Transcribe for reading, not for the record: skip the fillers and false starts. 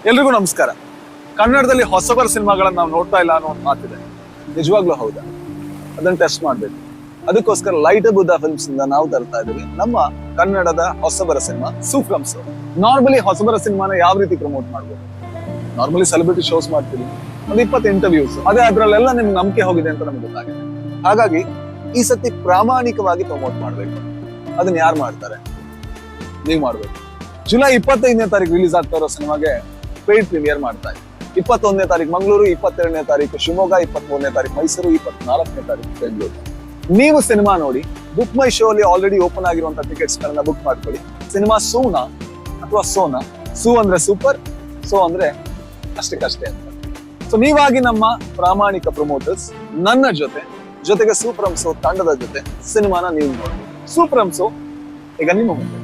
ಎಲ್ರಿಗೂ ನಮಸ್ಕಾರ. ಕನ್ನಡದಲ್ಲಿ ಹೊಸಬರ ಸಿನಿಮಾಗಳನ್ನ ನಾವು ನೋಡ್ತಾ ಇಲ್ಲ ಅನ್ನೋ ಒಂದು ಮಾತಿದೆ. ನಿಜವಾಗ್ಲೂ ಹೌದಾ? ಅದನ್ನ ಟೆಸ್ಟ್ ಮಾಡ್ಬೇಕು. ಅದಕ್ಕೋಸ್ಕರ ಲೈಟ್ ಬುದ್ಧ ಫಿಲ್ಮ್ಸ್ ಇಂದ ನಾವು ತರ್ತಾ ಇದೀವಿ ನಮ್ಮ ಕನ್ನಡದ ಹೊಸಬರ ಸಿನಿಮಾ ಸೂಫ್ರಮ್ಸ್. ನಾರ್ಮಲಿ ಹೊಸಬರ ಸಿನಿಮಾನ ಯಾವ ರೀತಿ ಪ್ರಮೋಟ್ ಮಾಡ್ಬೋದು? ನಾರ್ಮಲಿ ಸೆಲೆಬ್ರಿಟಿ ಶೋಸ್ ಮಾಡ್ತೀವಿ, ಒಂದು 20 ಇಂಟರ್ವ್ಯೂಸ್, ಅದೇ ಅದ್ರಲ್ಲೆಲ್ಲ ನಿಮ್ಗೆ ನಂಬಿಕೆ ಹೋಗಿದೆ ಅಂತ ನಮ್ಗೆ ಗೊತ್ತಾಗಿದೆ. ಹಾಗಾಗಿ ಈ ಸತಿ ಪ್ರಾಮಾಣಿಕವಾಗಿ ಪ್ರಮೋಟ್ ಮಾಡ್ಬೇಕು. ಅದನ್ನ ಯಾರು ಮಾಡ್ತಾರೆ? ನೀವು ಮಾಡ್ಬೇಕು. ಜುಲೈ 25ನೇ ತಾರೀಕು ರಿಲೀಸ್ ಆಗ್ತಾ ಇರೋ ಸಿನಿಮಾಗೆ ಪೇಯ್ಡ್ ಪ್ರೀಮಿಯರ್ ಮಾಡ್ತಾ ಇದೆ. 21ನೇ ತಾರೀಕು ಮಂಗಳೂರು, 22ನೇ ತಾರೀಕು ಶಿವಮೊಗ್ಗ, 23ನೇ ತಾರೀಕು ಮೈಸೂರು, 24ನೇ ತಾರೀಕು ಬೆಂಗಳೂರು. ನೀವು ಸಿನಿಮಾ ನೋಡಿ ಬುಕ್ ಮೈ ಶೋ ಅಲ್ಲಿ ಆಲ್ರೆಡಿ ಓಪನ್ ಆಗಿರುವಂತಹ ಟಿಕೆಟ್ಸ್ ಗಳನ್ನ ಬುಕ್ ಮಾಡ್ಕೊಳ್ಳಿ. ಸಿನಿಮಾ ಸೂನಾ ಅಥವಾ ಸೋನಾ? ಸೂ ಅಂದ್ರೆ ಸೂಪರ್, ಸೋ ಅಂದ್ರೆ ಅಷ್ಟಕ್ಕಷ್ಟೇ ಅಂತ. ಸೊ ನೀವಾಗಿ ನಮ್ಮ ಪ್ರಾಮಾಣಿಕ ಪ್ರಮೋಟರ್ಸ್ ನನ್ನ ಜೊತೆಗೆ ಸೂಫ್ರಮ್ಸ್ ತಂಡದ ಜೊತೆ ಸಿನಿಮಾನ ನೀವು ನೋಡಿ. ಸೂಫ್ರಮ್ಸ್ ಈಗ ನಿಮ್ಮ ಮುಂದೆ.